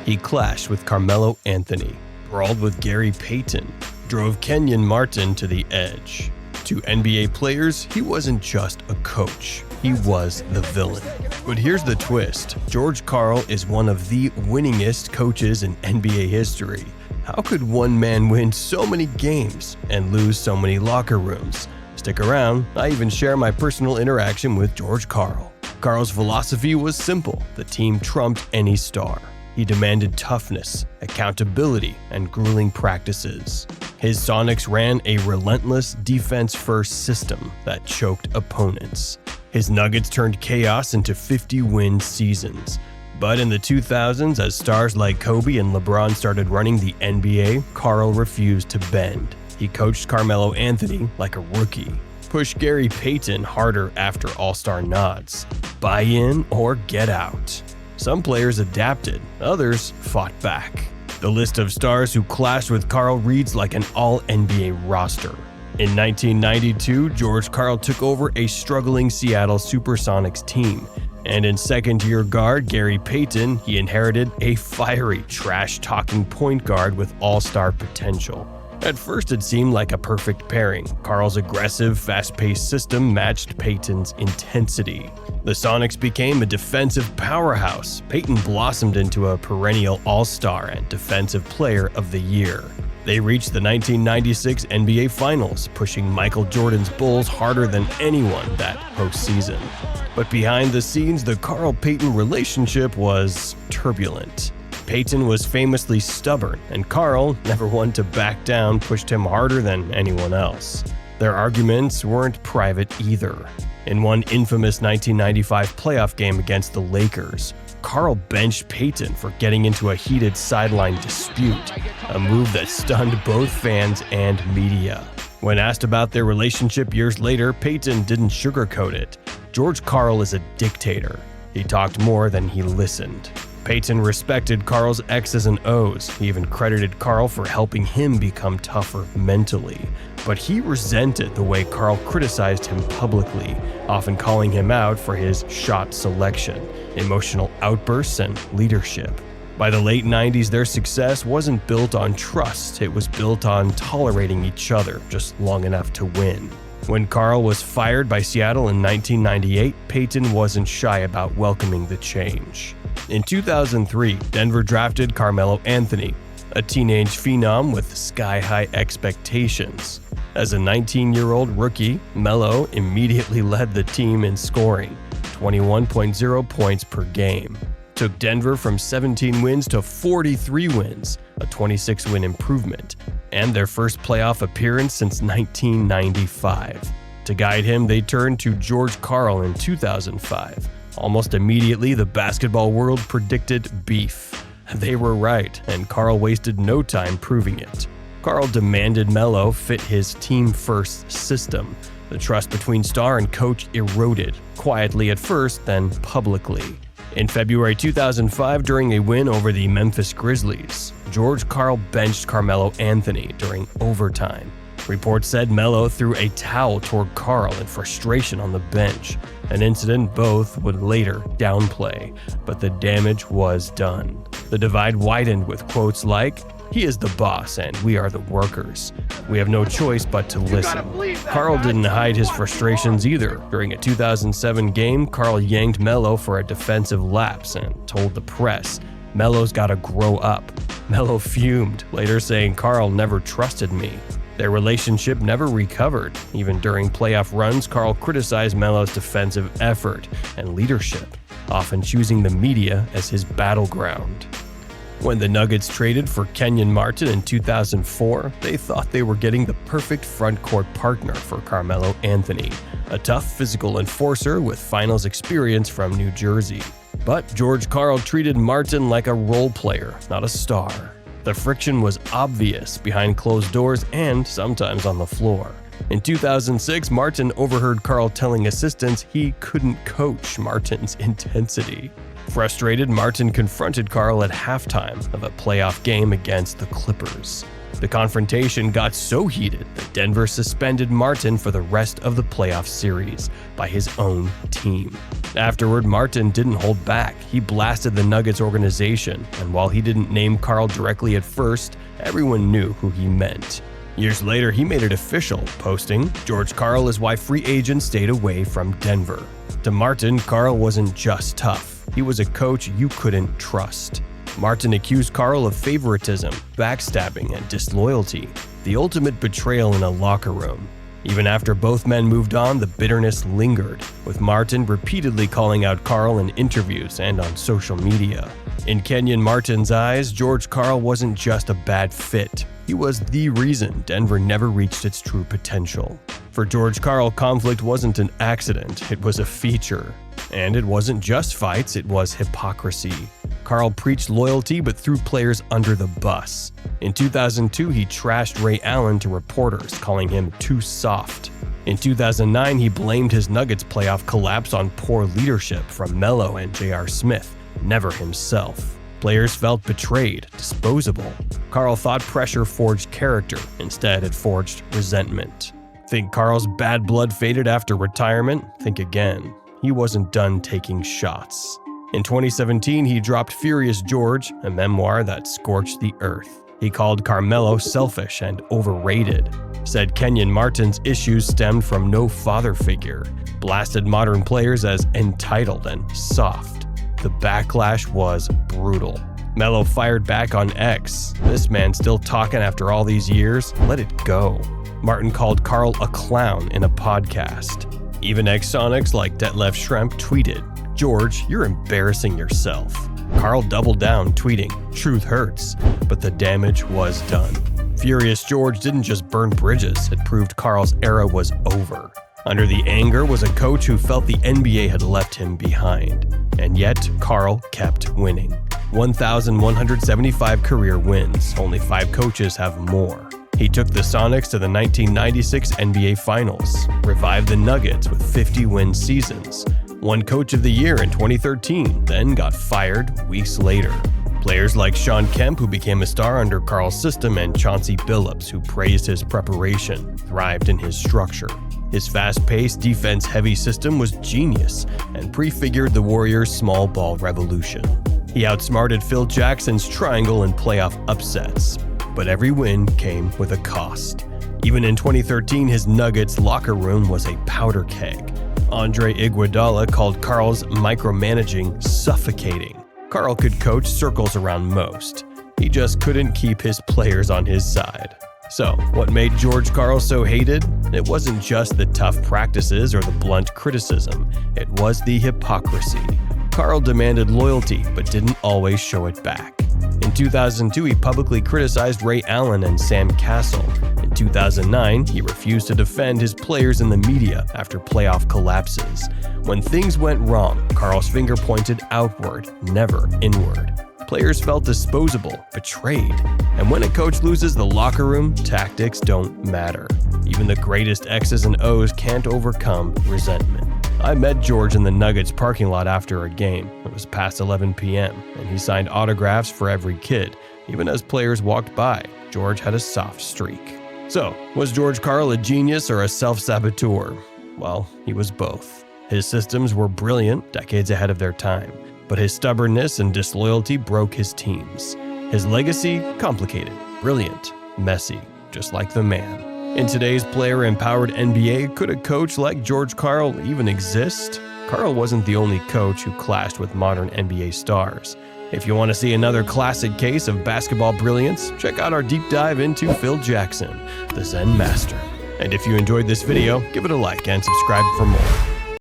He clashed with Carmelo Anthony, brawled with Gary Payton, drove Kenyon Martin to the edge. To NBA players, he wasn't just a coach, he was the villain. But here's the twist. George Karl is one of the winningest coaches in NBA history. How could one man win so many games and lose so many locker rooms? Stick around, I even share my personal interaction with George Karl. Karl's philosophy was simple: the team trumped any star. He demanded toughness, accountability, and grueling practices. His Sonics ran a relentless defense-first system that choked opponents. His Nuggets turned chaos into 50-win seasons. But in the 2000s, as stars like Kobe and LeBron started running the NBA, Karl refused to bend. He coached Carmelo Anthony like a rookie. Pushed Gary Payton harder after All-Star nods. Buy in or get out. Some players adapted, others fought back. The list of stars who clashed with Karl reads like an all-NBA roster. In 1992, George Karl took over a struggling Seattle Supersonics team. And in second-year guard Gary Payton, he inherited a fiery, trash-talking point guard with all-star potential. At first, it seemed like a perfect pairing. Karl's aggressive, fast-paced system matched Payton's intensity. The Sonics became a defensive powerhouse. Payton blossomed into a perennial all-star and Defensive Player of the Year. They reached the 1996 NBA Finals, pushing Michael Jordan's Bulls harder than anyone that postseason. But behind the scenes, the Karl-Payton relationship was turbulent. Payton was famously stubborn, and Karl, never one to back down, pushed him harder than anyone else. Their arguments weren't private either. In one infamous 1995 playoff game against the Lakers, Karl benched Payton for getting into a heated sideline dispute, a move that stunned both fans and media. When asked about their relationship years later, Payton didn't sugarcoat it. George Karl is a dictator. He talked more than he listened. Payton respected Karl's X's and O's. He even credited Karl for helping him become tougher mentally. But he resented the way Karl criticized him publicly, often calling him out for his shot selection, emotional outbursts, and leadership. By the late 90s, their success wasn't built on trust, it was built on tolerating each other just long enough to win. When Karl was fired by Seattle in 1998, Payton wasn't shy about welcoming the change. In 2003, Denver drafted Carmelo Anthony, a teenage phenom with sky-high expectations. As a 19-year-old rookie, Melo immediately led the team in scoring, 21.0 points per game. Took Denver from 17 wins to 43 wins, a 26-win improvement, and their first playoff appearance since 1995. To guide him, they turned to George Karl in 2005. Almost immediately, the basketball world predicted beef. They were right, and Karl wasted no time proving it. Karl demanded Melo fit his team-first system. The trust between star and coach eroded, quietly at first, then publicly. In February 2005, during a win over the Memphis Grizzlies, George Karl benched Carmelo Anthony during overtime. Reports said Melo threw a towel toward Karl in frustration on the bench, an incident both would later downplay, but the damage was done. The divide widened with quotes like, "He is the boss and we are the workers. We have no choice but to listen." Karl didn't hide his frustrations either. During a 2007 game, Karl yanked Melo for a defensive lapse and told the press, "Melo's gotta grow up." Melo fumed, later saying, "Karl never trusted me." Their relationship never recovered. Even during playoff runs, Karl criticized Melo's defensive effort and leadership, often choosing the media as his battleground. When the Nuggets traded for Kenyon Martin in 2004, they thought they were getting the perfect front-court partner for Carmelo Anthony, a tough physical enforcer with finals experience from New Jersey. But George Karl treated Martin like a role player, not a star. The friction was obvious behind closed doors and sometimes on the floor. In 2006, Martin overheard Karl telling assistants he couldn't coach Martin's intensity. Frustrated, Martin confronted Karl at halftime of a playoff game against the Clippers. The confrontation got so heated that Denver suspended Martin for the rest of the playoff series by his own team. Afterward, Martin didn't hold back. He blasted the Nuggets organization, and while he didn't name Karl directly at first, everyone knew who he meant. Years later, he made it official, posting, "George Karl is why free agents stayed away from Denver." To Martin, Karl wasn't just tough. He was a coach you couldn't trust. Martin accused Karl of favoritism, backstabbing, and disloyalty, the ultimate betrayal in a locker room. Even after both men moved on, the bitterness lingered, with Martin repeatedly calling out Karl in interviews and on social media. In Kenyon Martin's eyes, George Karl wasn't just a bad fit. He was the reason Denver never reached its true potential. For George Karl, conflict wasn't an accident, it was a feature. And it wasn't just fights, it was hypocrisy. Karl preached loyalty but threw players under the bus. In 2002, he trashed Ray Allen to reporters, calling him too soft. In 2009, he blamed his Nuggets playoff collapse on poor leadership from Melo and J.R. Smith, never himself. Players felt betrayed, disposable. Karl thought pressure forged character, instead it forged resentment. Think Karl's bad blood faded after retirement? Think again. He wasn't done taking shots. In 2017, he dropped Furious George, a memoir that scorched the earth. He called Carmelo selfish and overrated, said Kenyon Martin's issues stemmed from no father figure, blasted modern players as entitled and soft. The backlash was brutal. Melo fired back on X. "This man still talking after all these years? Let it go." Martin called Karl a clown in a podcast. Even ex-Sonics like Detlef Schrempf tweeted, "George, you're embarrassing yourself." Karl doubled down, tweeting, "Truth hurts," but the damage was done. Furious George didn't just burn bridges, it proved Karl's era was over. Under the anger was a coach who felt the NBA had left him behind. And yet, Karl kept winning. 1,175 career wins, only 5 coaches have more. He took the Sonics to the 1996 NBA Finals, revived the Nuggets with 50-win seasons, won Coach of the Year in 2013, then got fired weeks later. Players like Shawn Kemp, who became a star under Karl's system, and Chauncey Billups, who praised his preparation, thrived in his structure. His fast-paced, defense-heavy system was genius and prefigured the Warriors' small ball revolution. He outsmarted Phil Jackson's triangle in playoff upsets. But every win came with a cost. Even in 2013, his Nuggets locker room was a powder keg. Andre Iguodala called Karl's micromanaging suffocating. Karl could coach circles around most. He just couldn't keep his players on his side. So, what made George Karl so hated? It wasn't just the tough practices or the blunt criticism. It was the hypocrisy. Karl demanded loyalty, but didn't always show it back. In 2002, he publicly criticized Ray Allen and Sam Cassell. In 2009, he refused to defend his players in the media after playoff collapses. When things went wrong, Karl's finger pointed outward, never inward. Players felt disposable, betrayed. And when a coach loses the locker room, tactics don't matter. Even the greatest X's and O's can't overcome resentment. I met George in the Nuggets parking lot after a game. It was past 11 p.m., and he signed autographs for every kid. Even as players walked by, George had a soft streak. So, was George Karl a genius or a self-saboteur? Well, he was both. His systems were brilliant, decades ahead of their time, but his stubbornness and disloyalty broke his teams. His legacy, complicated, brilliant, messy, just like the man. In today's player-empowered NBA, could a coach like George Karl even exist? Karl wasn't the only coach who clashed with modern NBA stars. If you want to see another classic case of basketball brilliance, check out our deep dive into Phil Jackson, the Zen Master. And if you enjoyed this video, give it a like and subscribe for more.